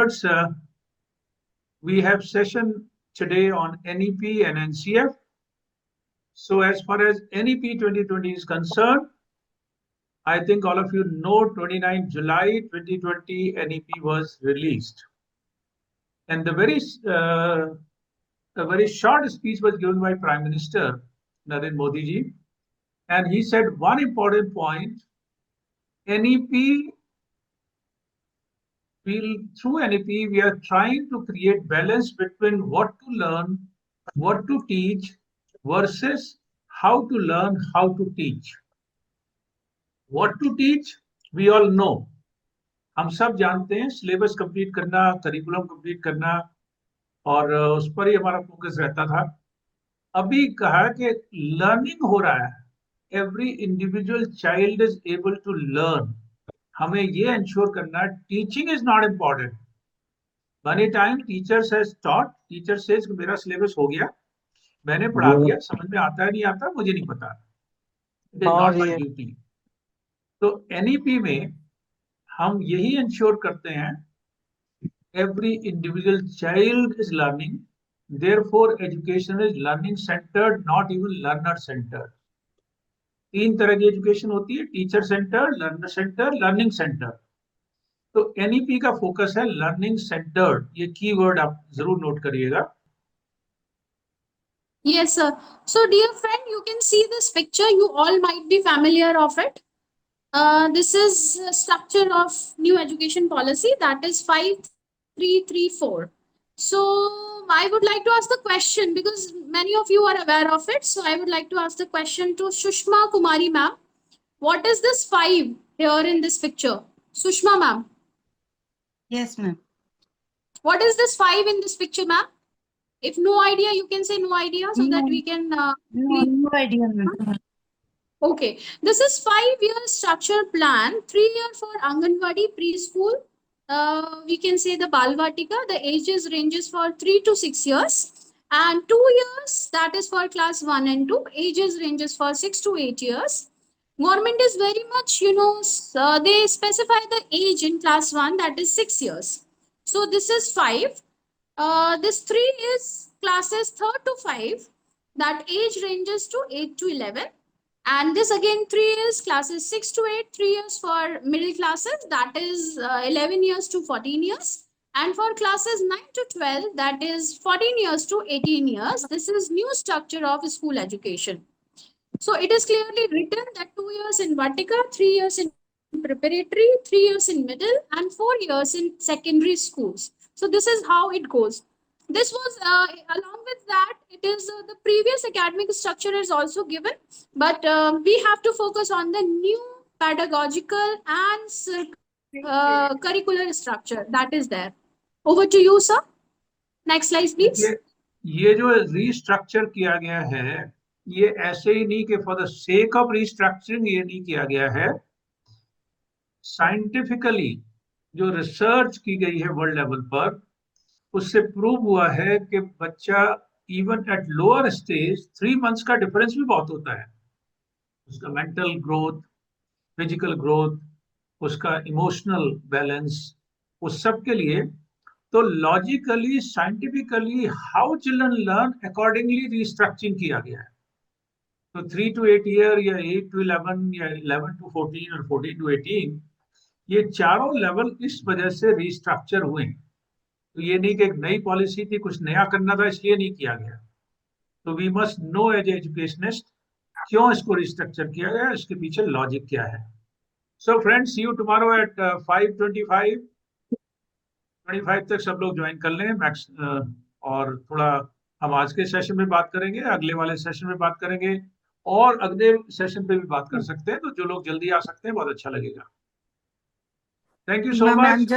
Afterwards, we have session today on NEP and NCF. So as far as NEP 2020 is concerned, I think all of you know 29 July 2020 NEP was released. And a very short speech was given by Prime Minister Narendra Modi ji. And he said one important point, NEP, through NEP, we are trying to create balance between what to learn, what to teach, versus how to learn, how to teach. What to teach, we all know. हम सब जानते हैं syllabus complete करना, curriculum complete करना, और उस पर ही हमारा फोकस रहता था. अभी कहा कि लर्निंग हो रहा है, every individual child is able to learn. हमें ये इंश्योर करना, teaching is not important. Money time teacher says taught, teacher says मेरा सिलेबस हो गया, मैंने पढ़ा दिया, समझ में आता है नहीं आता मुझे नहीं पता, it is not my duty. तो एनईपी में हम यही इंश्योर करते हैं, every individual child is learning, therefore education is learning centered, not even learner centered. तीन तरह की एजुकेशन होती है, teacher centre, learner centre, learning centre. तो एनईपी का फोकस है लर्निंग सेंटर्ड. ये कीवर्ड आप जरूर नोट करिएगा. Yes, sir. So, dear friend, you can see this picture. You all might be familiar of it. This is a structure of new education policy, that is 5334. So, I would like to ask the question, because many of you are aware of it. So, I would like to ask the question to Sushma Kumari ma'am. What is this 5 here in this picture? Sushma ma'am. Yes, ma'am. What is this 5 in this picture, ma'am? If no idea, you can say no idea, so that we can... no idea, ma'am. Okay, this is 5-year structure plan, 3-year for Anganwadi preschool. We can say the Balvatika, the ages ranges for 3 to 6 years, and 2 years, that is for class 1 and 2, ages ranges for 6 to 8 years. Government is very much, they specify the age in class 1, that is 6 years. So this is 5. This 3 is classes 3rd to 5, that age ranges to 8 to 11. And this again 3 is classes 6 to 8, 3 years for middle classes, that is 11 years to 14 years. And for classes 9 to 12, that is 14 years to 18 years. This is new structure of school education. So it is clearly written that 2 years in Vatika, 3 years in preparatory, 3 years in middle, and 4 years in secondary schools. So this is how it goes. This was, along with that, it is the previous academic structure is also given, but we have to focus on the new pedagogical and curricular structure that is there. Over to you, sir. Next slide, please. ये जो restructure किया गया है, ये ऐसे ही नहीं कि for the sake of restructuring ये नहीं किया गया है. साइंटिफिकली जो रिसर्च की गई है वर्ल्ड लेवल पर, उससे प्रूव हुआ है कि बच्चा even at lower stage 3 months का डिफरेंस भी बहुत होता है. उसका मेंटल ग्रोथ, फिजिकल ग्रोथ, उसका इमोशनल बैलेंस, उस सब के लिए. तो logically scientifically how children learn accordingly restructuring किया गया है. तो 3 to 8 ईयर या 8 to 11 या 11 to 14 और 14 to 18, ये चारों लेवल इस वजह से रिस्ट्रक्चर हुए. तो ये नहीं कि एक नई पॉलिसी थी, कुछ नया करना था इसलिए नहीं किया गया. तो we must know as educationist क्यों इसको रिस्ट्रक्चर किया गया, इसके पीछे लॉजिक क्या है. So friends, see you tomorrow at 5:25 तक सब लोग ज्वाइन कर लें मैक्स. और थोड़ा हम आज के सेशन में बात करेंगे, अगले वाले सेशन में बात करेंगे, और अगले सेशन पे भी बात कर सकते हैं. तो जो लोग जल्दी आ सकते हैं बहुत अच्छा लगेगा. Thank you so much.